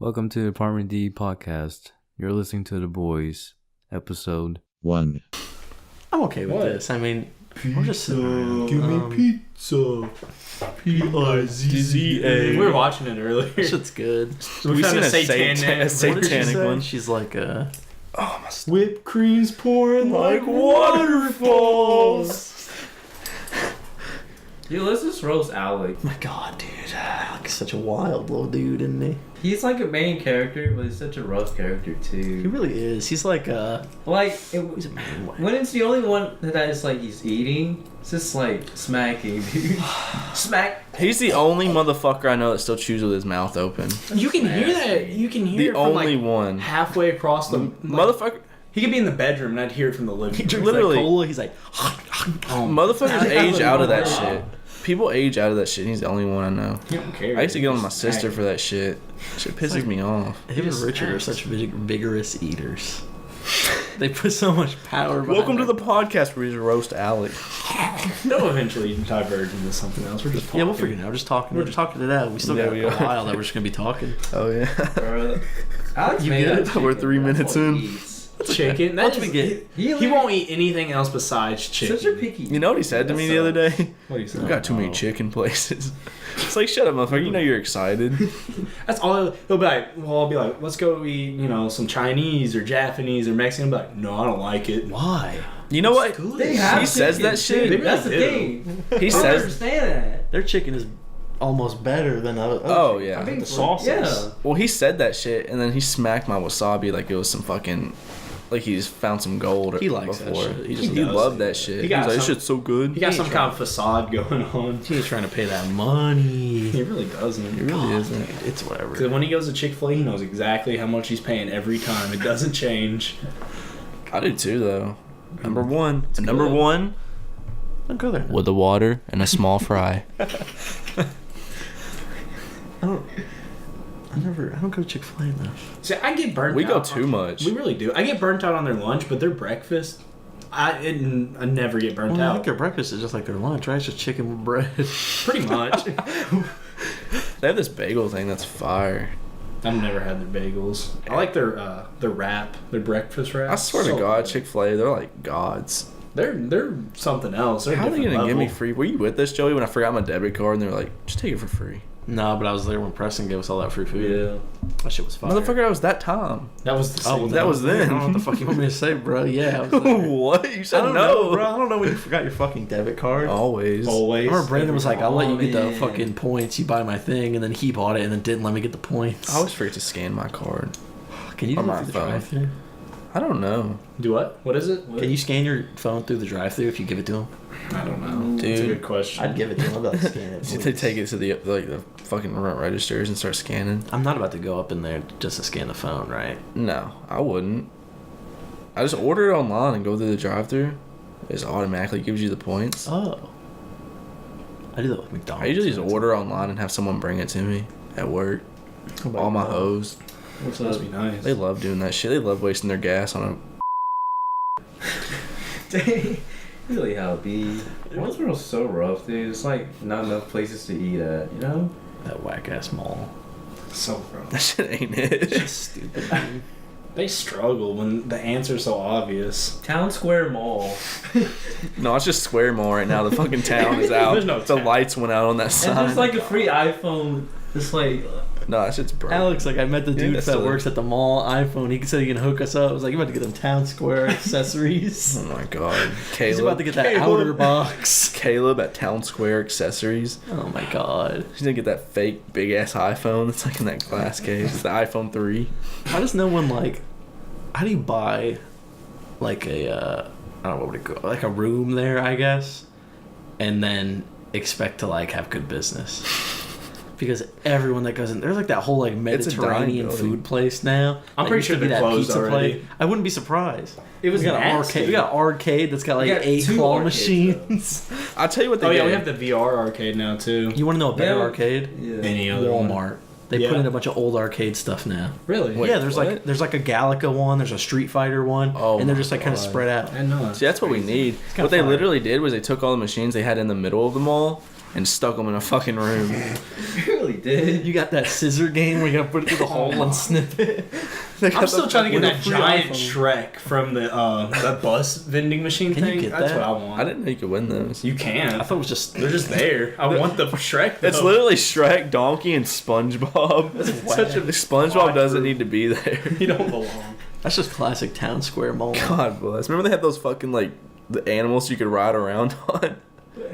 Welcome to the APT-D Podcast. You're listening to The Boys, episode 1. I'm okay with this. I mean, we're just sitting around. Give me pizza. Pizza. We were watching it earlier. This shit's good. We've seen a satanic Satanic one. one. She's like, Whipped cream's pouring like waterfalls. Yo, let's just roast Alec. my God, dude. Alec's such a wild little dude, isn't he? He's like a main character, but he's such a rough character He too. really is. He's like, He's a man. when it's the only one that is like he's eating, it's just like smacking, dude. Smack. He's the only motherfucker I know that still chews with his mouth open. You can hear that. You can hear The it from only like one. halfway across the Motherfucker. He could be in the bedroom and I'd hear it from the living He room. drinks Literally. like cola. He's like, Motherfuckers age out of that shit. People age out of that shit. He's the only one I know. He don't care. I used to get on my sister for that shit. Shit pisses me off. him and Richard are such vigorous eaters. They put so much power behind Welcome to their- the podcast where we just roast Alec. They'll eventually diverge into something else. We're just talking. Yeah, we'll figure it out. We're just talking. We're just talking it out. We still Yeah, got we a are. while that we're just gonna be talking. Oh yeah. Alex You made get that it? chicken. We're 3 That's minutes what in. he eats. chicken. Once That we is- get- he won't eat anything else besides chicken. Such a picky. You know what he said to me the other day? What do you say? We got too many chicken places. It's like, shut up, motherfucker. You know you're excited. That's all. He'll be like, well, I'll be like, let's go eat, some Chinese or Japanese or Mexican. He'll be like, no, I don't like it. Why? You know what? They have He says chicken, that shit. too. That's the They really thing. He I don't says, understand that. Their chicken is almost better than other. oh chicken. yeah. I think the sauces. Yeah. Well, he said that shit, and then he smacked my wasabi like it was some fucking, like he just found some gold. He likes that before. shit. He just He does. loved that shit. He He was got like, this some- shit's so good. He got some kind of facade going on. He was trying to pay that money. He really doesn't. He really isn't. Dude, it's whatever. Because when he goes to Chick-fil-A, he knows exactly how much he's paying every time. It doesn't change. I do too, though. Number one. good. Number one. Don't go there. With the water and a small fry. I don't go to Chick-fil-A enough. See, I get burnt We out. go too much. We really do. I get burnt out on their lunch, but their breakfast, I never get burnt Well, I think out. their breakfast is just like their lunch, right? It's just chicken with bread. Pretty much. They have this bagel thing that's fire. I've never had their bagels. I like their wrap, their breakfast wrap. I swear to God, Chick-fil-A, they're like gods. They're something else. They're How are they different gonna give me level. free? Were you with us, Joey, when I forgot my debit card and they were like, just take it for free? No, but I was there when Preston gave us all that free food. Yeah. That shit was fire. Motherfucker, I was that Tom. That was the Oh, same. well, that was then. I don't know what the fuck you want me to say, bro. Yeah, I was there. What? You I said don't no. know, bro. I don't know when you forgot your fucking debit card. Always. always. I remember Brandon was like, I'll let you get the man. fucking points. You buy my thing. And then he bought it and then didn't let me get the points. I always forget to scan my card. Can you do on that my through the phone. drive-thru? I don't know. Do what? What is it? Can you scan your phone through the drive-thru if you give it to him? I don't know. Dude. That's a good question. I'd give it to him. I'd be like, scan it. They take it to the fucking registers and start scanning. I'm not about to go up in there just to scan the phone, right? No, I wouldn't. I just order it online and go through the drive-thru. It just automatically gives you the points. Oh. I do that with McDonald's. I usually just order online and have someone bring it to me at work. All my hoes. What's Must up? be nice. They love doing that shit. They love wasting their gas on Really how it be. Westboro's so rough, dude. It's like not enough places to eat at, you know? That whack-ass mall. So a... gross. That shit ain't it. Stupid, dude. They struggle when the answer's so obvious. Town Square Mall. No, it's just Square Mall right now. The fucking town is out. There's no the town. lights went out on that And sign. there's like a free iPhone. It's like, No, that shit's broke. Alex, like, I met the Yeah, dude that's that still- works at the mall, iPhone. He said he can hook us up. I was like, you about to get them Town Square accessories. Oh my god. Caleb. He's about to get that outer box. Caleb at Town Square Accessories. Oh my god. He's gonna get that fake big ass iPhone that's like in that glass case. It's the iPhone 3. How does no one, like, how do you buy, like, I don't know what would it go, like a room there, I guess, and then expect to, like, have good business? Because everyone that goes in, there's like that whole like It's a dying Mediterranean building. food place now. I'm That pretty used to sure be they're that closed pizza already. place. I wouldn't be surprised. It was We got an nasty. arcade. We got an arcade that's got like We got 8 two claw arcades, machines. I'll tell you what they Oh did. yeah, we have the VR arcade now too. You want to know a better Yeah. arcade? yeah. Any other one? Walmart. They Yeah. put in a bunch of old arcade stuff now. Really? Wait, yeah, there's what? like a Galaga one, there's a Street Fighter one, Oh and they're my just like kind of God. spread out. I know. See, that's what we need. kinda What they fire. literally did was they took all the machines they had in the middle of the mall and stuck them in a fucking room. You really did. You got that scissor game where you gotta put it through the hole and snip it. I'm still trying to get that free giant iPhone. Shrek from the that bus vending machine Can you thing. get That's that? what I want. I didn't know you could win those. You can. I thought it was just. They're just there. I want the Shrek. It's though. literally Shrek, Donkey, and SpongeBob. That's such a SpongeBob doesn't need to be there. You don't belong. That's just classic town square mall. God bless. Remember they had those fucking like the animals you could ride around on.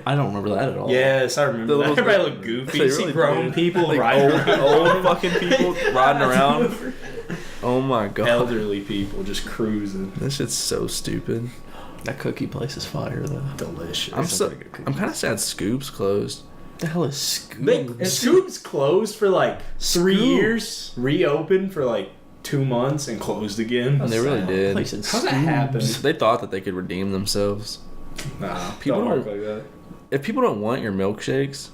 I don't remember that at all. Yes, I remember The that. little- Everybody looked goofy. They You see really grown did. people Like riding around. old fucking people riding around. Oh my god. Elderly people just cruising. This shit's so stupid. That cookie place is fire though. Delicious. I'm kind of sad Scoop's closed. What the hell is Scoop? Scoop's closed for like 3 Scoop. years, reopened for like 2 months, and closed again. And they really did. Place in How's that Scoop. happen? They thought that they could redeem themselves. Nah, People don't work don't- like that. If people don't want your milkshakes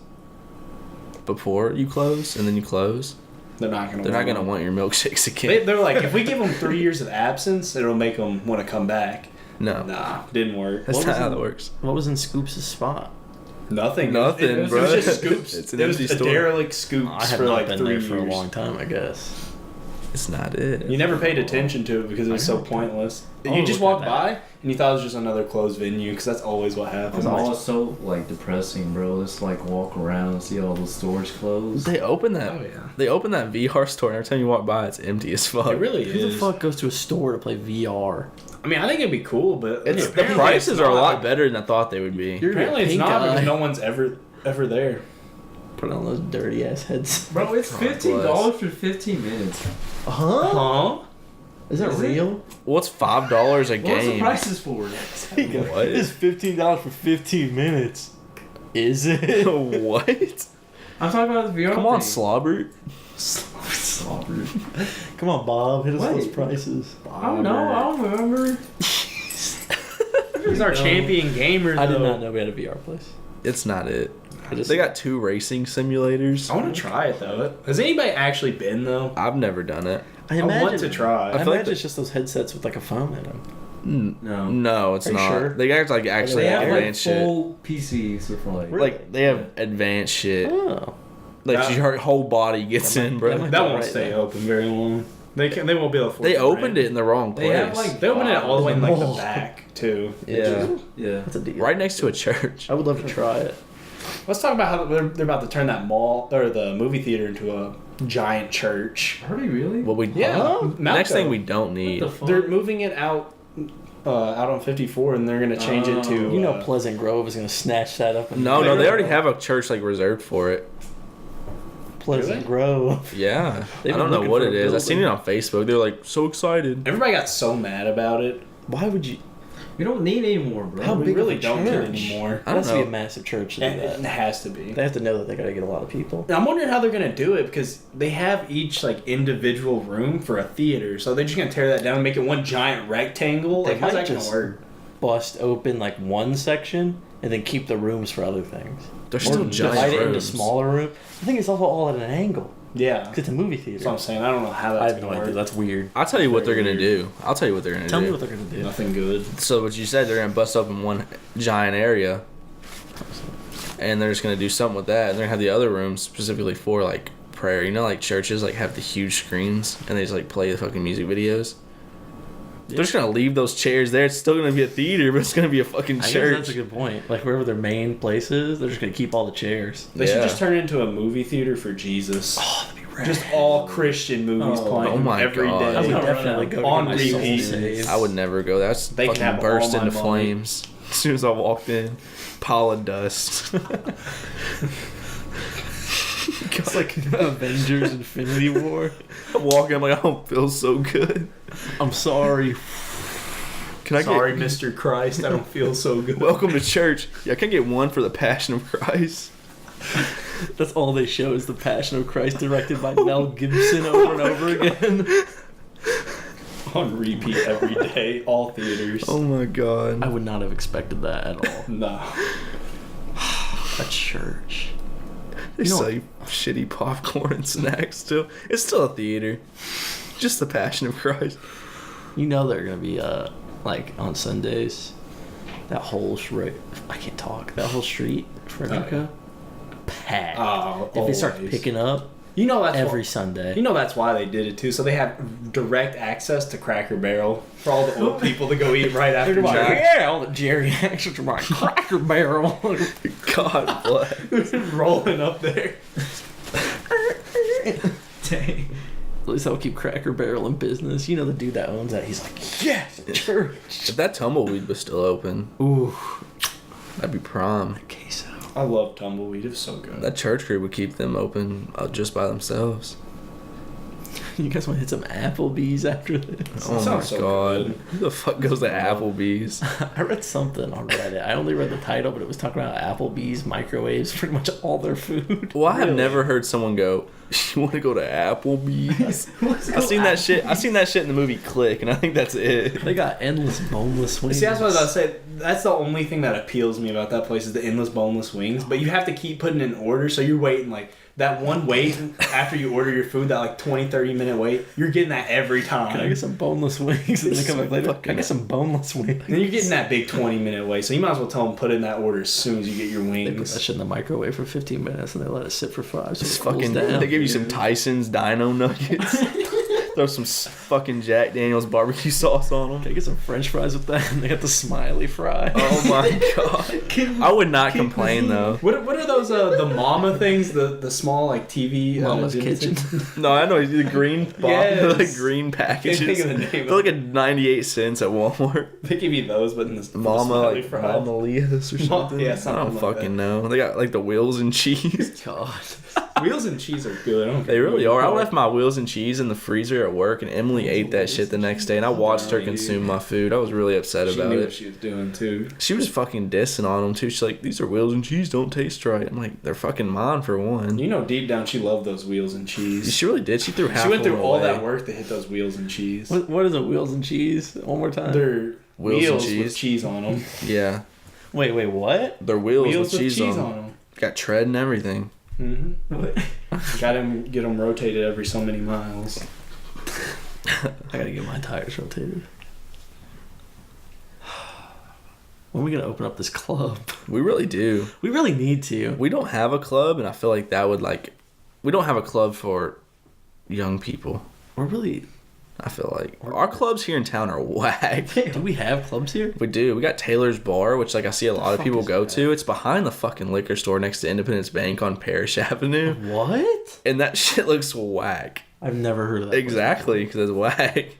before you close and then you close, They're not gonna. they're not gonna want your milkshakes again. They're like, if we give them 3 years of absence, it'll make them want to come back. No, Nah, didn't work. that's What not was how it? that works. What was in Scoop's spot? Nothing. Nothing, it was, bro. It was just Scoops. It's an it was empty a store. derelict Scoops I have for not like been 3 there years. for a long time, I guess. It's not it. You never paid attention to it because it was so pointless. I'll You just look at walked that. by and you thought it was just another closed venue because that's always what happens. It's all so like depressing, bro. Just like walk around and see all the stores closed. They open that. Oh, yeah. They open that VR store, and every time you walk by, it's empty as fuck. It really Who the is. fuck goes to a store to play VR? I mean, I think it'd be cool, but It's, the apparently prices it's are a not. lot better than I thought they would be. You're Apparently a it's pink not eye. because no one's ever there. Put on those dirty ass heads. Bro, it's $15 for 15 minutes. Huh? Huh? Is that Is it? real? What's $5 a What's the game? prices for? What? It's $15 for 15 minutes. Is it? What? I'm talking about the VR. Come on, thing. Slobber. Slobber. Come on, Bob. Hit us with those Wait. prices. I don't know. I don't remember. He's our champion gamer, though. I did not know we had a VR place. It's not it. I just They got 2 racing simulators. I want to try it, though. Has anybody actually been, though? I've never done it. I I imagine, want to try. I I feel imagine like it's just those headsets with like a phone in them. No. No, it's Are you not. sure? They got like actually They have like advanced shit. full PCs with like. Like they have advanced shit. Oh. Like That- your whole body gets in, bro. that That won't Right stay there. open very long. They won't be able to afford They the opened rent. it in the wrong They place. have like. They opened it all the way in like the Oh. back, too. Yeah. Yeah. That's a deal. Right next to a church. I would love to try it. Let's talk about how they're about to turn that mall or the movie theater into a giant church. Are we really? What we Malco. next thing we don't What need. the fuck? They're moving it out on 54, and they're gonna change it to. You know, Pleasant Grove is gonna snatch that up. And No, they already have a church like reserved for it. Pleasant Really? Grove. Yeah, They've I don't been know looking what for it a is. I seen it building. on Facebook. They're like so excited. Everybody got so mad about it. Why would you? We don't need any more, bro. How We big really of a don't need church? anymore. I It don't has to be know. a massive church to do It that. has to be. They have to know that they gotta get a lot of people. I'm wondering how they're gonna do it because they have each like individual room for a theater, so they're just gonna tear that down and make it one giant rectangle. They Like, how's might that gonna just- work? Bust open like one section and then keep the rooms for other things. They're Or still divide giant it into rooms. smaller room. I think it's also all at an angle. Yeah, 'Cause it's a movie theater. that's what I'm saying. I don't know how I that's have no gonna idea. work. That's weird. I'll tell you what they're Very gonna weird. do. I'll tell you what they're gonna Tell do. me what they're gonna do. Nothing good. So what you said, they're gonna bust open one giant area, and they're just gonna do something with that. And they're gonna have the other rooms specifically for like prayer. You know, like churches like have the huge screens and they just like play the fucking music videos. They're just gonna leave those chairs there. It's still gonna be a theater, but it's gonna be a fucking I guess church. that's a good point. Like wherever their main place is, they're just gonna keep all the chairs. They should Yeah. just turn it into a movie theater for Jesus. Oh, that'd be rad. Just all Christian movies Oh, playing oh my every God. day. I would Not definitely run go on to get my soul repeat. saved. I would never go. That's They can fucking have burst all my into money. flames as soon as I walked in. Pile of dust. It's like Avengers Infinity War. I'm walking. I'm like, I don't feel so good. I'm sorry. Can I Sorry, get Mr. Christ, I don't feel so good. welcome to church? Yeah, can I get one for the Passion of Christ? That's all they show is the Passion of Christ directed by Mel Gibson over and over again. On repeat every day, all theaters. Oh my god. I would not have expected that at all. No. A church. They You know- sell you shitty popcorn and snacks still. It's still a theater. Just the Passion of Christ. You know they're gonna be like on Sundays. That whole street. I can't talk. That whole street, Frederica. packed. Oh, if it starts always. picking up You know that's every why, Sunday. You know that's why they did it too. So they have direct access to Cracker Barrel for all the old people to go eat right after They're like, church. yeah, all the geriatrics are like Cracker Barrel. God bless. Rolling up there. Dang. At least that'll keep Cracker Barrel in business. You know the dude that owns that. He's like, yes, church. If that tumbleweed was still open, Ooh, that'd be prime. queso. I love tumbleweed. It's so good. That church group would keep them open just by themselves. You guys want to hit some Applebee's after this? Oh my sounds so god. good. Who the fuck goes to Applebee's? I read something on Reddit. I only read the title, but it was talking about Applebee's microwaves pretty much all their food. Well, I have Really? never heard someone go, you want to go to Applebee's? I've seen that shit. I've seen that shit in the movie Click, and I think that's it. They got endless boneless wings. See, that's what I was about to say. That's the only thing that appeals to me about that place is the endless boneless wings. But you have to keep putting in order, so you're waiting like that one wait after you order your food, that like 20, 30 minute wait. You're getting that every time. Can I get some boneless wings? And they come back later. Can I get some boneless wings? And you're getting that big 20 minute wait, so you might as well tell them put in that order as soon as you get your They put wings. that shit in the microwave for 15 minutes and they let it sit for 5. So It's it cools fucking. down. They give you some Tyson's Dino Nuggets. Throw some fucking Jack Daniel's barbecue sauce on them. Can I get some French fries with that? And they got the smiley fry. Oh my god. I would not complain though. What are those the mama things? The small like TV Mama's dinner Kitchen. things? No, I know the green box, Yes. like green packages. Can't think of the name They're of like a 98 cents at Walmart. They give you those, but in the Mama, smiley like fries. Mama Leah's or something. Yeah, I something don't like fucking that. know. They got like the wheels and cheese. God. Wheels and cheese are good. I don't They really are. I left my wheels and cheese in the freezer at work, and Emily ate that shit the next day, and I watched her consume my food. I was really upset She about knew it. what she was doing too. She was fucking dissing on them too. She's like, "These are wheels and cheese, don't taste right." I'm like, "They're fucking mine for one." You know, deep down, she loved those wheels and cheese. She really did. She threw half. She went of through them all away. that work to hit those wheels and cheese. What is it? Wheels and cheese? One more time. They're Wheels and wheels cheese? with cheese on them. Yeah, Wait, what? they're wheels, Wheels with cheese, on them. Got tread and everything. Mm-hmm. Got him, get them rotated every so many miles. I gotta get my tires rotated. When are we gonna open up this club? We really do. We really need to. We don't have a club, and I feel like that would like. We don't have a club for young people. We're really. I feel like our clubs here in town are whack. Do we have clubs here? We do. We got Taylor's Bar, which like I see a lot of fuck people is go that? to. It's behind the fucking liquor store next to Independence Bank on Parrish Avenue, What? and that shit looks whack. I've never heard of that. Exactly, because it's whack.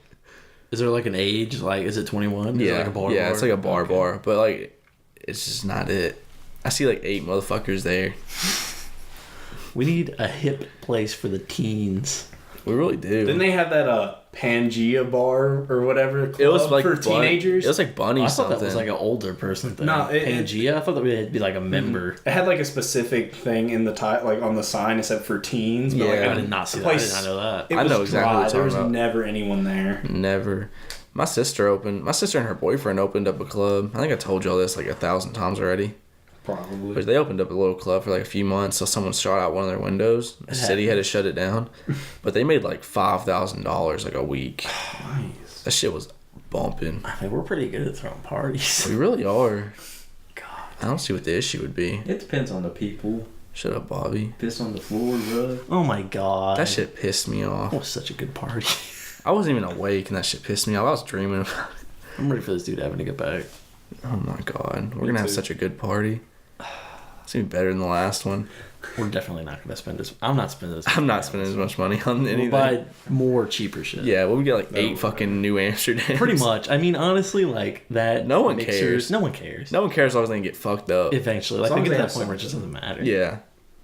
Is there like an age? Like, is it 21? Is it Yeah, like a bar? yeah, it's like a bar Okay. bar, but like, it's just not it. I see like 8 motherfuckers there. We need a hip place for the teens. We really do. Didn't they have that Pangea bar or whatever club It was like for Bun- teenagers? It was like Bunny I thought something. that was like an older person thing. No, it- Pangea? I thought that would be like a member. It had like a specific thing in the like on the sign. It said for teens. But Yeah. like, I did not see the that. I place- did not know that. It I was know exactly dry. what you're There was talking about. never anyone there. Never. My sister and her boyfriend opened up a club. I think I told y'all this like 1,000 times already. Probably. But they opened up a little club for like a few months, so someone shot out one of their windows. The city had to shut it down. But they made like $5,000 like a week. Nice. That shit was bumping. I mean, we're pretty good at throwing parties. We really are. God. I don't see what the issue would be. It depends on the people. Shut up, Bobby. Piss on the floor, bro. Oh my god. That shit pissed me off. That was such a good party. I wasn't even awake and that shit pissed me off. I was dreaming about it. I'm ready for this dude having to get back. Oh my god. We're Me gonna have too. such a good party. It's gonna be better than the last one. We're definitely not gonna spend this. I'm not spending this. I'm not spending as much money on anything. We'll buy more cheaper shit. Yeah, we'll get like That'll 8 work. fucking New Amsterdams. Pretty much. I mean, honestly, like that. No one mixers- cares. No one cares. No one cares if I was gonna get fucked up. Eventually, As like long they as get they to that have point where it just doesn't matter. Yeah.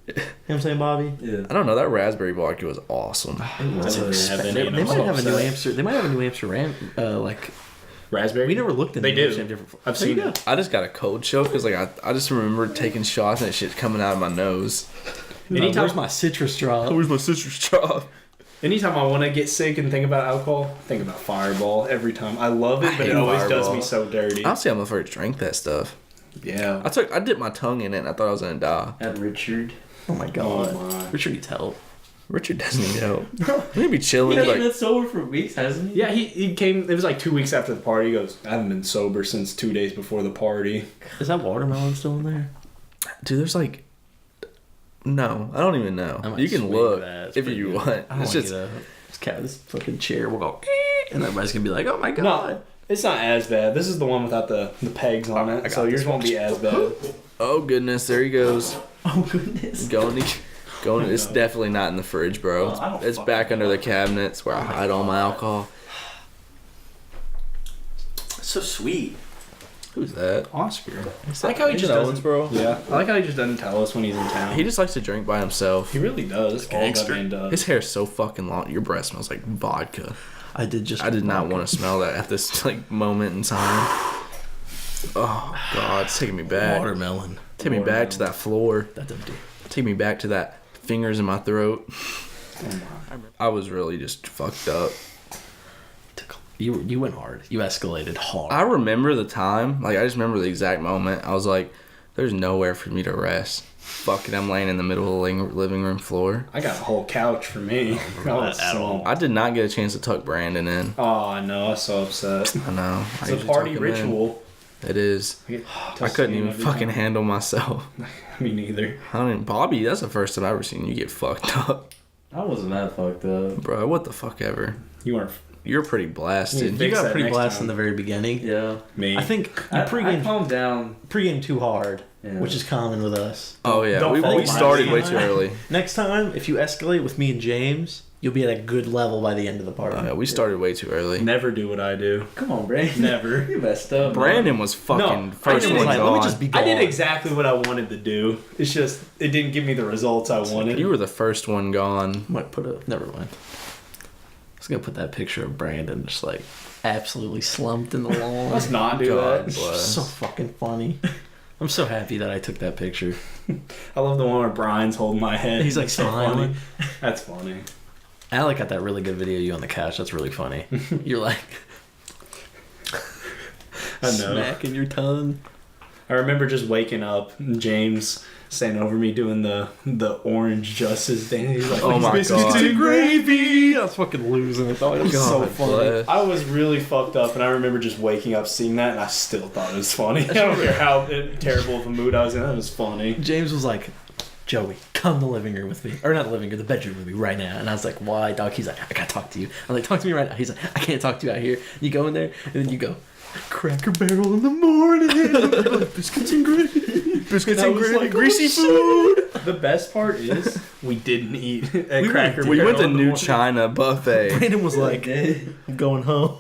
You know what I'm saying, Bobby? Yeah. I don't know. That raspberry vodka was awesome. I didn't have any, They, and they I'm might so have a New upset. Amsterdam. They might have a New Amsterdam. Like Raspberry. we never looked in. They New do. Amsterdam different. I've There you seen go. it. I just got a cold choke because like I just remember taking shots and that shit coming out of my nose. Anytime- Where's my citrus straw? Where's my sister's job? Anytime I want to get sick and think about alcohol, think about Fireball every time. I love I it, but hate it always does Fireball. me so dirty. Honestly, I'm afraid to drink that stuff. Yeah. I dipped my tongue in it and I thought I was gonna die. At Richard. Oh my god. Oh my. Richard needs help. Richard doesn't need help. He'd be chilling He's like been sober for weeks, hasn't he? Yeah, he came. It was like 2 weeks after the party. He goes, I haven't been sober since 2 days before the party. Is that watermelon still in there? dude, there's like No, I don't even know. I might You can swing look that. It's if pretty you good. want. I It's want just this fucking chair will go, and everybody's gonna be like, "Oh my god!" No, it's not as bad. This is the one without the pegs on it, so yours won't be as bad. oh goodness, there he goes. Oh goodness. Going. It's definitely not in the fridge, bro. I don't It's back under the cabinets where I hide all my alcohol. So sweet. Who's that? Oscar. I like how he just doesn't, bro. Yeah, I like how he just doesn't tell us when he's in town. He just likes to drink by himself. He really does. All that Gangster. man does. His hair's so fucking long. Your breath smells like vodka. I did not want to smell that at this like moment in time. Oh god, it's taking me back. watermelon. Take me back to that floor. That's empty. Take me back to that fingers in my throat. Oh I was really just fucked up. You went hard. You escalated hard. I remember the time. Like I just remember the exact moment. I was like, "There's nowhere for me to rest." Fuck it, I'm laying in the middle of the living room floor. I got a whole couch for me. I was at all. slumped. I did not get a chance to tuck Brandon in. Oh, I know. I was so upset. I know. It's a party ritual. It is. I I couldn't even fucking handle myself. Me neither. I mean, Bobby, that's the first time I've ever seen you get fucked up. I wasn't that fucked up. Bro, what the fuck ever. You weren't You're pretty blasted. Fix you got that pretty next blasted in time. the very beginning. Yeah. me. I think you I pregame calmed down. too hard, Yeah. which is common with us. Oh, yeah. Don't We follow my started way lead. too early. Next time, if you escalate with me and James, you'll be at a good level by the end of the party. Oh, yeah, we started way too early. never do what I do. Come on, Brandon. Never. You messed up. Brandon was fucking No, first Brandon one was like, let gone. me just be I did gone. exactly what I wanted to do. It's just it didn't give me the results I wanted. You were the first one gone. Might put a. Never mind. I was gonna put that picture of Brandon just like absolutely slumped in the lawn. Let's not do God that. bless. So fucking funny. I'm so happy that I took that picture. I love the one where Brian's holding my head. He's like It's so smiling. funny. That's funny. Alec got that really good video of you on the couch. That's really funny. You're like I know. smacking your tongue. I remember just waking up and James standing over me doing the orange justice thing. He's like, Oh my biscuits God. and gravy. I was fucking losing it. It was so God funny. bless. I was really fucked up, and I remember just waking up, seeing that, and I still thought it was funny. I don't care how terrible of a mood I was in. That was funny. James was like, Joey, come to the living room with me. Or not the living room, the bedroom with me right now. And I was like, why, dog? He's like, I gotta talk to you. I'm like, talk to me right now. He's like, I can't talk to you out here. You go in there, and then you go, Cracker Barrel in the morning. Like, biscuits and gravy. Biscuits And I was like, greasy oh, food. The best part is we didn't eat at Cracker We went to Barrel in the New morning. China buffet. Brandon was like, I'm going home.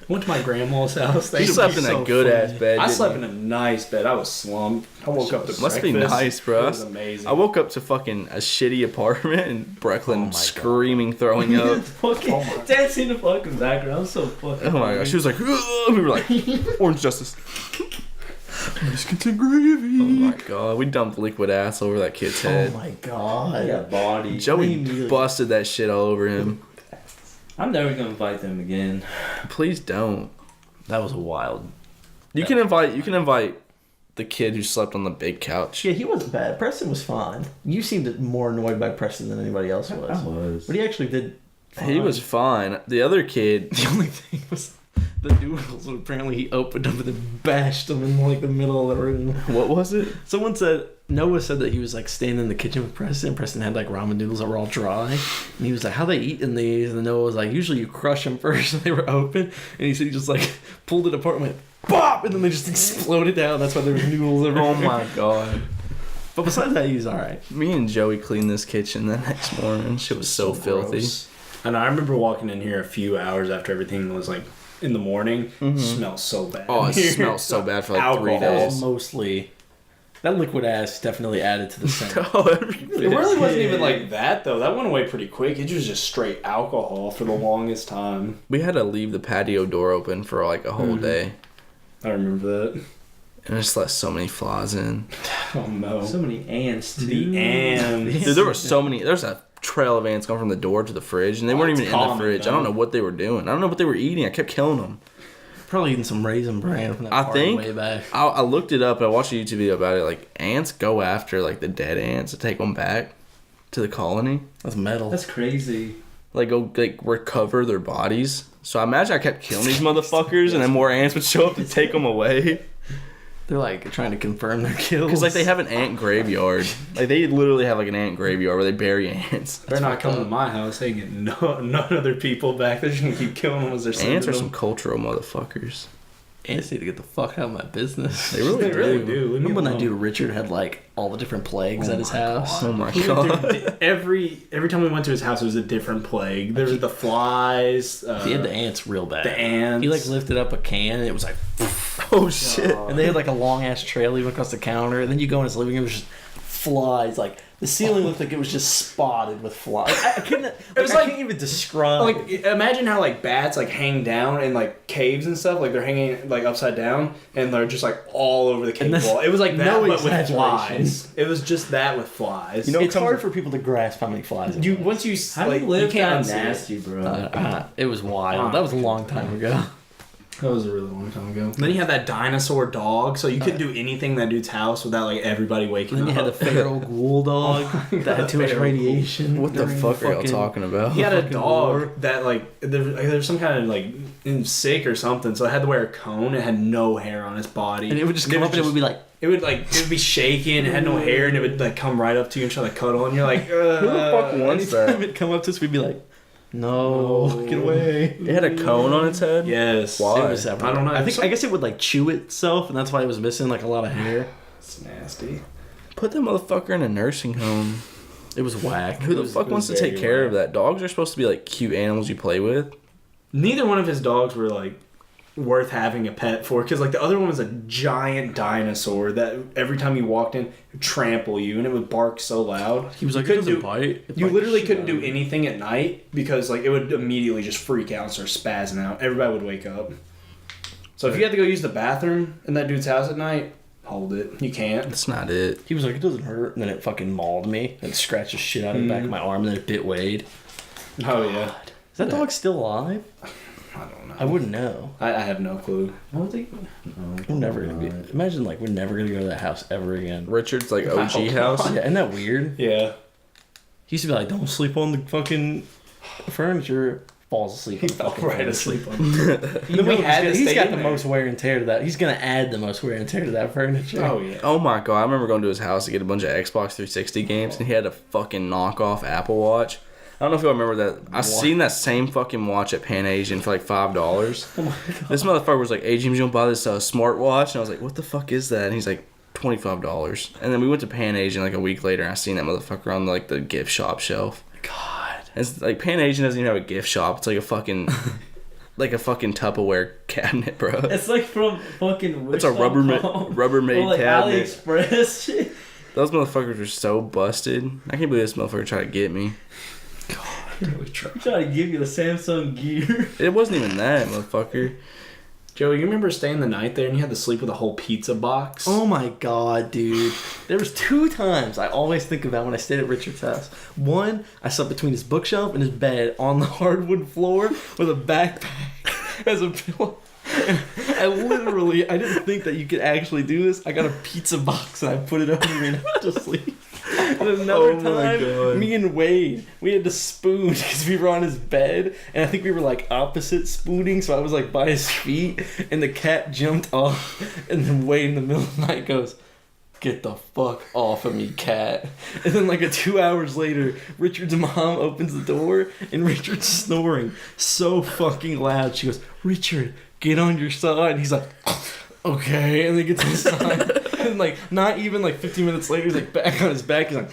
Went to my grandma's house. You They slept in so a good ass funny. bed. I didn't slept you? in a nice bed. I was slumped. I woke up to Must be breakfast. nice, bro. It was amazing. I woke up to fucking a shitty apartment in Brooklyn, Oh my God. screaming, throwing up. Fucking Oh my- dancing in the fucking background. I'm so fucking. Oh my gosh, she was like, "Ugh." We were like, Orange Justice. Biscuits and gravy. Oh my god, we dumped liquid ass over that kid's Oh head. my I god. got body. Joey Immediately. busted that shit all over him. I'm never gonna invite them again. Please don't. That was a wild. You can invite the kid who slept on the big couch. Yeah, he wasn't bad. Preston was fine. You seemed more annoyed by Preston than anybody else was. I was. But he actually did. He was fine. The other kid, The only thing was the noodles. Apparently, he opened them and then bashed them in like the middle of the room. what was it? Someone said Noah said that he was like staying in the kitchen with Preston. Preston had like ramen noodles that were all dry, and he was like, "How they eating these?" And Noah was like, "Usually you crush them first, and they were open." And he said he just like pulled it apart and went bop, and then they just exploded down. That's why there was noodles everywhere. Oh my god. But besides that, he was all right. Me and Joey cleaned this kitchen the next morning. Shit was so filthy. gross. And I remember walking in here a few hours after everything was like in the morning. Smells so bad. Oh, it in here. smells so bad for like Alcohol. 3 That was days. mostly that liquid ass definitely added to the scent. Oh, every It bit. really wasn't even like that though. That went away pretty quick. It was just straight alcohol for the longest time. We had to leave the patio door open for like a whole day. I remember that. And I just let so many flies in. Oh no. So many ants too. The ants. Dude, there were so many. There's a trail of ants going from the door to the fridge, and they weren't it's even in the common, fridge. though. I don't know what they were doing. I don't know what they were eating. I kept killing them. Probably eating some raisin bran from that I party think way back. I looked it up. I watched a YouTube video about it. Like ants go after like the dead ants to take them back to the colony. That's metal. That's crazy. Like go like recover their bodies. So I imagine I kept killing these motherfuckers, and then more ants would show up to take them away. They're like trying to confirm their kills. Because like they have an ant graveyard. Like they literally have like an ant graveyard where they bury ants. They're not coming to my house. They get none other people back. They're just gonna keep killing them as they're sending Ants are them. some cultural motherfuckers. Ants need to get the fuck out of my business. They really, They really do. Leave me Remember when that alone. dude Richard had like all the different plagues at his house? Oh my Dude, god. every time we went to his house, it was a different plague. There was the flies. He had the ants real bad. The ants. He like lifted up a can and it was like, Oh shit. and they had like a long ass trail even across the counter. And then you go in his living room, it was just flies. Like the ceiling looked like it was just spotted with flies. I couldn't. It was I like- can't even describe. Like imagine how like bats like hang down in like caves and stuff. Like they're hanging like upside down and they're just like all over the cave And this- wall. It was like that, no but with exaggeration. flies. It was just that with flies. You know- it's hard for people to grasp how many flies. you once you How like do you live can't that unsee it. nasty, bro? It was wild. That was a long time ago. That was a really long time ago. Then you had that dinosaur dog, so you couldn't do anything in that dude's house without like everybody waking Then up. you had the feral ghoul dog that had too much Feral ghoul. radiation. What the during fuck are y'all fucking- talking about? He had a fucking dog war. that like there's some kind of like sick or something, so it had to wear a cone. It had no hair on its body, And it would just come up and it would be like, it would be shaking. It had no hair, and it would like come right up to you and try to cuddle, and you're like, Who the fuck wants anytime that? it'd come up to us, we'd be like, no, get away. It had a cone on its head? Yes. Why? It was everywhere. I don't know. I guess it would like chew itself, and that's why it was missing like a lot of hair. It's nasty. Put that motherfucker in a nursing home. It was whack. Who the was- fuck it wants was to take very care of that? Dogs are supposed to be like cute animals you play with. Neither one of his dogs were like worth having a pet for, because like the other one was a giant dinosaur that every time you walked in would trample you, and it would bark so loud. He was like, You it couldn't doesn't bite. It You bites literally shit couldn't out do of you. anything at night because like it would immediately just freak out and start spazzing out. Everybody would wake up. So if you had to go use the bathroom in that dude's house at night, hold it. You can't. That's not it. He was like, it doesn't hurt, and then it fucking mauled me and scratched the shit out of the back of my arm, and then it bit Wade. Oh yeah. Is that dog still alive? I don't know. I wouldn't know. I have no clue. I don't think. We're never gonna be. Imagine like we're never gonna go to that house ever again. Richard's like Wow. OG house. Yeah, isn't that weird? Yeah. He used to be like, don't sleep on the fucking furniture. Falls asleep. He on the fell fucking right furniture. asleep on You Then know, we had to he's stay got in the there. most wear and tear to that. He's gonna add the most wear and tear to that furniture. Oh yeah. Oh my god, I remember going to his house to get a bunch of Xbox 360 games, and he had a fucking knockoff Apple Watch. I don't know if you remember that. I seen that same fucking watch at Pan Asian for like $5. Oh my god. This motherfucker was like, "Hey James, you want to buy this smartwatch?" And I was like, "What the fuck is that?" And he's like, $25. And then we went to Pan Asian like a week later, and I seen that motherfucker on like the gift shop shelf. God. And it's like Pan Asian doesn't even have a gift shop. It's like a fucking like a fucking Tupperware cabinet, bro. It's like from fucking. It's a Rubbermaid like cabinet. AliExpress shit. Those motherfuckers were so busted. I can't believe this motherfucker tried to get me. I'm trying to give you the Samsung Gear. It wasn't even that, motherfucker. Joey, you remember staying the night there and you had to sleep with a whole pizza box? Oh my god, dude. There was 2 times I always think about when I stayed at Richard's house. One, I slept between his bookshelf and his bed on the hardwood floor with a backpack as a pillow. And I didn't think that you could actually do this. I got a pizza box and I put it over me and I went to sleep. And another Oh my time, God. me and Wade, we had to spoon because we were on his bed, and I think we were like opposite spooning, so I was like by his feet, and the cat jumped off, and then Wade in the middle of the night goes, "Get the fuck off of me, cat." And then like 2 hours later, Richard's mom opens the door, and Richard's snoring so fucking loud. She goes, "Richard, get on your side." And he's like, "Okay," and then gets on his side. And like not even like 15 minutes later, he's like back on his back. He's like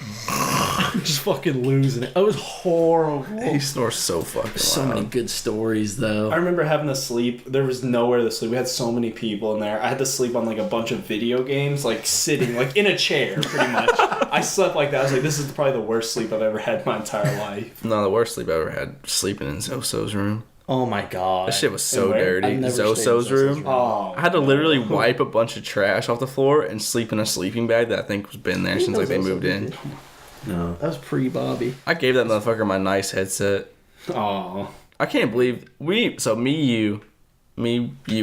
just fucking losing it. It was horrible. He snores so fucking So loud. many good stories though. I remember having to sleep. There was nowhere to sleep. We had so many people in there. I had to sleep on like a bunch of video games, like sitting, like in a chair, pretty much. I slept like that. I was like, this is probably the worst sleep I've ever had in my entire life. No, the worst sleep I ever had, sleeping in Zoso's room. Oh my god. That shit was so And where? dirty. I've never stayed in Zoso's Zoso's room. room. Oh, I had to literally wipe a bunch of trash off the floor and sleep in a sleeping bag that I think was been there since like they moved in. No. That was pre-Bobby. I gave that motherfucker my nice headset. oh. I can't believe me, you,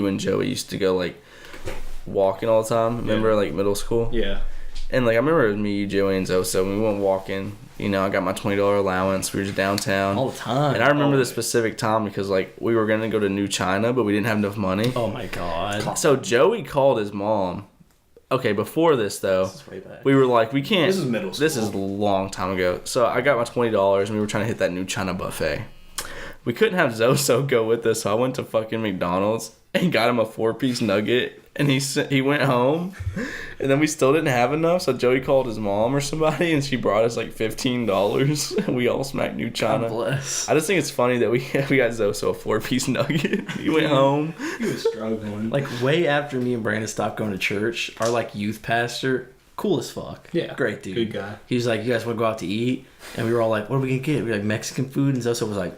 and Joey used to go like walking all the time. Remember like middle school? Yeah. And like I remember it was me, Joey, and Zoso. We went walking. You know, I got my $20 allowance. We were just downtown. All the time. And I remember this Always. specific time because like we were gonna go to New China, but we didn't have enough money. Oh my god. So Joey called his mom okay, before this though, This is way back. we were like, we can't. This is middle school. This is a long time ago. So I got my $20 and we were trying to hit that new China buffet. We couldn't have Zoso go with us, so I went to fucking McDonald's and got him a 4-piece nugget. And he went home, and then we still didn't have enough. So Joey called his mom or somebody, and she brought us like $15. And we all smacked New China. God bless. I just think it's funny that we got Zoso a 4-piece nugget. He went home. He was struggling. Like way after me and Brandon stopped going to church, our like youth pastor, cool as fuck. Yeah. Great dude. Good guy. He was like, "You guys want to go out to eat?" And we were all like, "What are we gonna get?" We were like, "Mexican food." And Zoso was like,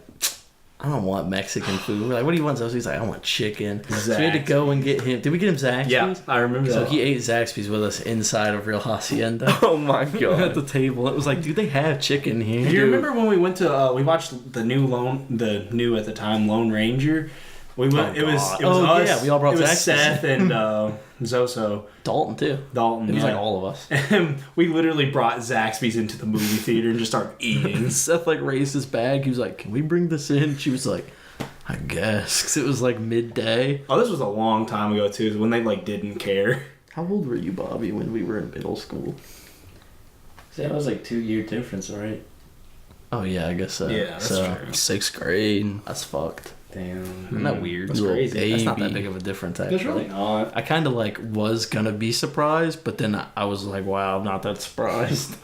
"I don't want Mexican food." We're like, "What do you want, Zoso?" He's like, "I want chicken." So we had to go and get him. Did we get him Zaxby's? Yeah, I remember So that. he ate Zaxby's with us inside of Real Hacienda. Oh my At god. the table, it was like, dude, they have chicken here. Do you remember when we went to we watched the new at the time Lone Ranger? We went. Oh, it was God. us. Yeah, we all brought it was Zaxby's. Seth and Zoso, Dalton too. Dalton. It was yeah. like all of us. And we literally brought Zaxby's into the movie theater and just started eating. Seth like raised his bag. He was like, "Can we bring this in?" She was like, "I guess," because it was like midday. Oh, this was a long time ago too, when they like didn't care. How old were you, Bobby, when we were in middle school? See, that was like 2-year difference, right? Oh yeah, I guess so. Yeah, that's so, true. 6th grade. That's fucked. Damn. Isn't that weird? That's Little crazy. That's not that baby. big of a difference, It's actually. really not. I kind of like was gonna be surprised, but then I was like, "Wow, I'm not that surprised."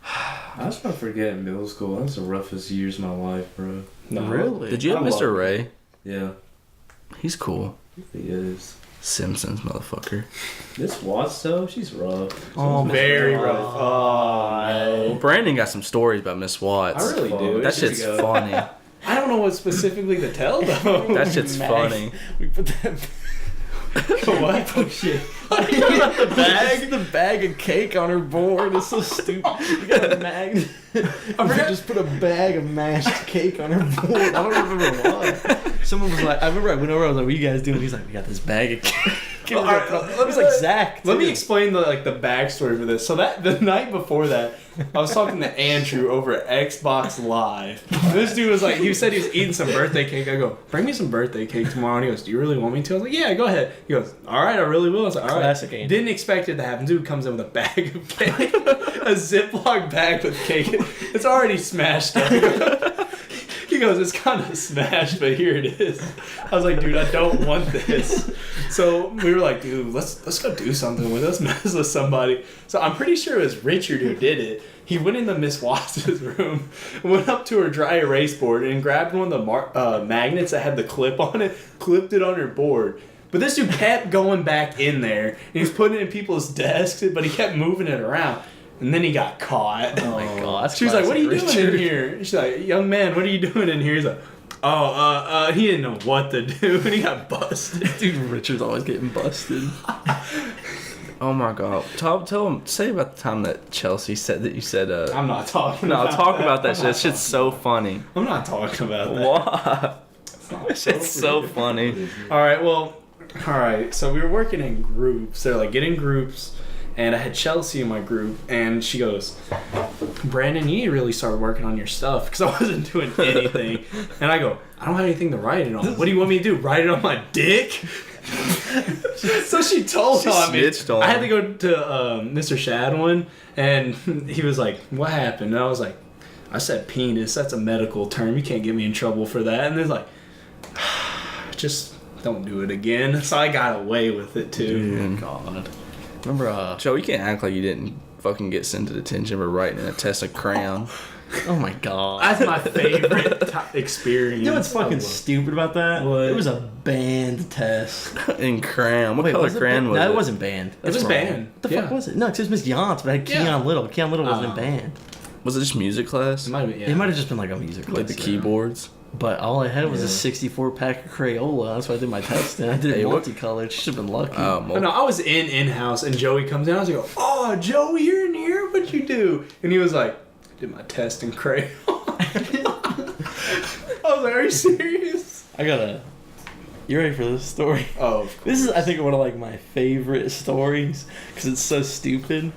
I was about to forget middle school. That was the roughest years of my life, bro. No. Really? Did you have I love Mr. it. Ray? Yeah, He's cool. he is. Simpsons motherfucker. This Watts, though, she's rough. Oh, Very Mr. rough. Oh, Brandon got some stories about Miss Watts. I really do. That shit's funny. I don't know what specifically to tell though. That shit's funny. We put that What? oh shit. the bag of cake on her board. It's so stupid. We got a magnet. I just put a bag of mashed cake on her board. I don't remember why. Someone was like, I remember I went over. I was like, "What are you guys doing?" He's like, "We got this bag of cake." Well, all right, It was like Zach. Let me too. explain the backstory for this. So that the night before that, I was talking to Andrew over at Xbox Live. This dude was like, he said he was eating some birthday cake. I go, "Bring me some birthday cake tomorrow." And he goes, "Do you really want me to?" I was like, "Yeah, go ahead." He goes, "All right, I really will." I was like, "All right." Classic Andrew. Didn't expect it to happen. Dude comes in with a bag of cake, a Ziploc bag with cake. It's already smashed up. He goes, "It's kind of smashed, but here it is." I was like, "Dude, I don't want this." So we were like, "Dude, let's go do something with us, mess with somebody." So I'm pretty sure it was Richard who did it. He went into Miss Watts' room, went up to her dry erase board, and grabbed one of the magnets that had the clip on it, clipped it on her board. But this dude kept going back in there, and he was putting it in people's desks, but he kept moving it around. And then he got caught. Oh my god. that's She was like, "What are you classic doing in Richard." here?" She's like, "Young man, what are you doing in here?" He's like, he didn't know what to do, and he got busted. Dude, Richard's always getting busted. Oh my god. Tell him, say about the time that Chelsea said that you said, I'm not talking no, about talk that. about that I'm shit. not That shit's so funny. I'm not talking about that. Why? It's not That shit's so funny. Alright, so we were working in groups. They're like, get in groups. And I had Chelsea in my group, and she goes, "Brandon, you need to really start working on your stuff," because I wasn't doing anything. And I go, "I don't have anything to write it on. What do you want me to do? Write it on my dick?" So she told She on me. snitched on I had him. to go to Mr. Shadwin, and he was like, "What happened?" And I was like, "I said penis. That's a medical term. You can't get me in trouble for that." And they're like, "Just don't do it again." So I got away with it too. Dude. God. Remember, Joe, you can't act like you didn't fucking get sent to detention for writing a test of crayon. oh my god. That's my favorite experience. You know what's fucking stupid about that? What? It was a banned test. In crayon. What color was it crayon banned? was No, it? it wasn't banned. It was That's wrong. banned. What the Yeah. fuck was it? No, because it was Miss Yance, but it had Yeah. Keon Little. Keon Little wasn't Oh. banned. Was it just music class? It might have been, yeah. It might have just been like a music Like the class. keyboards? But all I had was Yeah. a 64 pack of Crayola. That's why I did my test. And I did it Hey, what- multicolored. Should have been lucky. Oh, no, I was in-house, and Joey comes in. I was like, "Oh, Joey, you're in here? What'd you do?" And he was like, "I did my test in crayon." I was like, "Are you serious?" I gotta. You ready for this story? Oh, This is, I think, one of like my favorite stories because it's so stupid.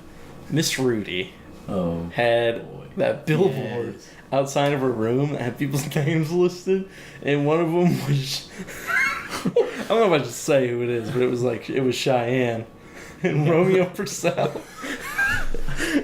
Miss Rudy Oh. had that billboard outside of her room that had people's names listed, and one of them was I don't know if I should say who it is, but it was Cheyenne. and Romeo Purcell.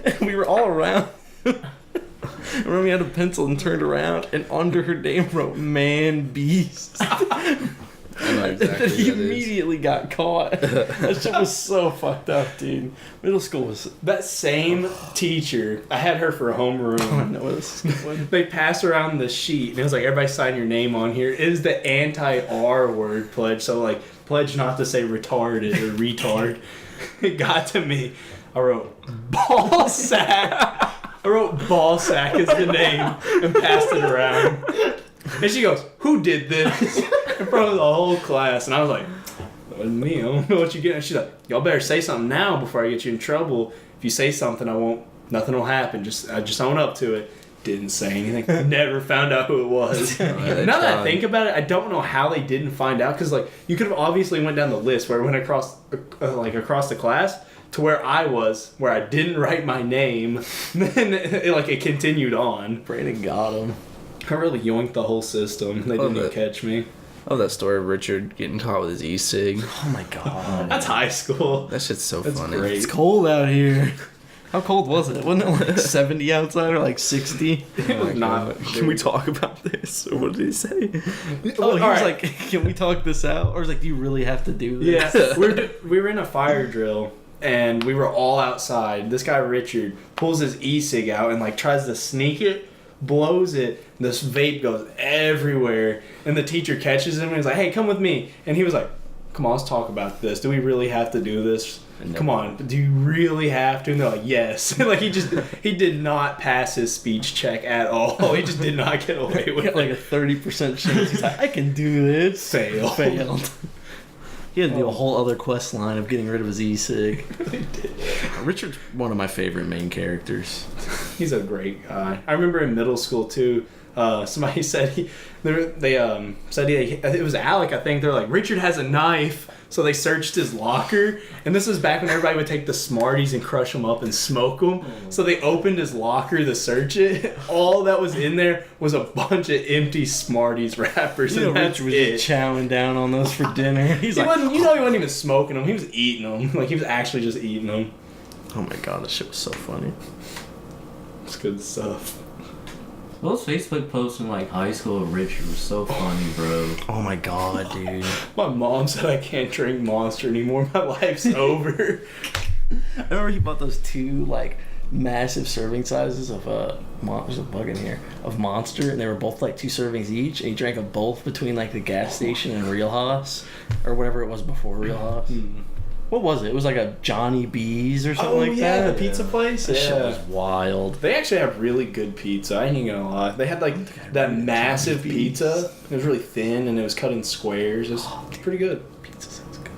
And we were all around. And Romeo had a pencil and turned around, and under her name wrote "Man Beast." I know exactly He what that is. immediately got caught. That shit was so fucked up, dude. Middle school was. That same teacher, I had her for I homeroom. know this is good. They passed around the sheet, and it was like, everybody sign your name on here. It is the anti-R word pledge, so like, pledge not to say retarded or retard. It got to me. I wrote ball sack. I wrote ball sack as the name and passed it around. And she goes, "Who did this?" In front of the whole class. And I was like, "That wasn't me. I don't know what you get." And she's like, "Y'all better say something now before I get you in trouble. If you say something, nothing will happen. Just own up to it." Didn't say anything. Never found out who it was. Now that I think about it, I don't know how they didn't find out. Because like, you could have obviously went down the list where it went across the class to where I was, where I didn't write my name. Then it continued on. Brandon got him. I really yoinked the whole system. They didn't even that. catch me. I love that story of Richard getting caught with his e-cig. Oh my god. That's high school. That shit's so That's funny. great. It's cold out here. How cold was it? Wasn't it like 70 outside or like 60? It was not. Can we talk about this? Or what did he say? Oh, he All was right. like, "Can we talk this out?" Or was like, "Do you really have to do this?" Yeah, we were in a fire drill, and we were all outside. This guy Richard pulls his e-cig out and like tries to sneak it, blows it. This vape goes everywhere, and the teacher catches him and he's like, "Hey, come with me." And he was like, "Come on, let's talk about this. Do we really have to do this? Come on, do you really have to?" And they're like, "Yes." Like he did not pass his speech check at all. He just did not get away We with got like it. a 30% chance. He's like, "I can do this." Failed. Failed. He had to do a whole other quest line of getting rid of his e-cig. Richard's one of my favorite main characters. He's a great guy. I remember in middle school too. Somebody said said it was Alec. I think they're like, "Richard has a knife," so they searched his locker. And this was back when everybody would take the Smarties and crush them up and smoke them. So they opened his locker to search it. All that was in there was a bunch of empty Smarties wrappers, You know, and that's Richard was it. just chowing down on those for dinner. He's He like, wasn't, he wasn't even smoking them. He was eating them. Like he was actually just eating them. "Oh my god, this shit was so funny." It's good stuff. Those Facebook posts in like high school of Richard was so funny, bro. Oh my god, dude. My mom said I can't drink Monster anymore. My life's over. I remember he bought those two like massive serving sizes of there's a bug in here, of Monster, and they were both like 2 servings each, and he drank them both between like the gas station and Real Haas, or whatever it was before Real Haas. What was it? It was like a Johnny B's or something like that. the pizza place. That shit was wild. They actually have really good pizza. I ain't even gonna lie. They had like that massive pizza. It was really thin and it was cut in squares. It was pretty good. Pizza sounds good.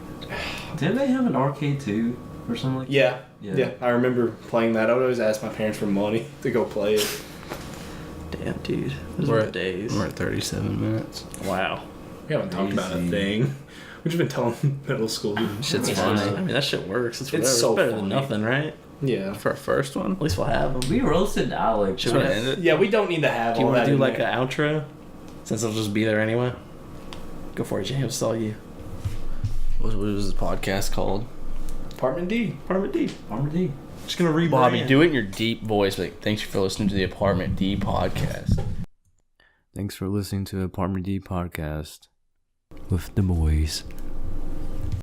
Didn't they have an arcade too, or something like Yeah. that? Yeah. I remember playing that. I would always ask my parents for money to go play it. Damn, dude. Those We're were the at- days. We're at 37 minutes. Wow. We haven't talked about a Crazy. thing. We've just been telling middle school. Shit's I funny. mean, that shit works. It's It's whatever. so It's better funny. than nothing, right? Yeah. For our first one? At least we'll have them. We roasted Alec. Should Should we we have- end it? Yeah, we don't need to have Do you all want that to do in like there. an outro? Since it'll just be there anyway. Go for it, James. It's all you. What was the podcast called? Apartment D. Apartment D. Armor D. Just gonna rebrand. Bobby, do it in your deep voice. Like, thanks for listening to the Apartment D Podcast. Thanks for listening to Apartment D Podcast with the boys.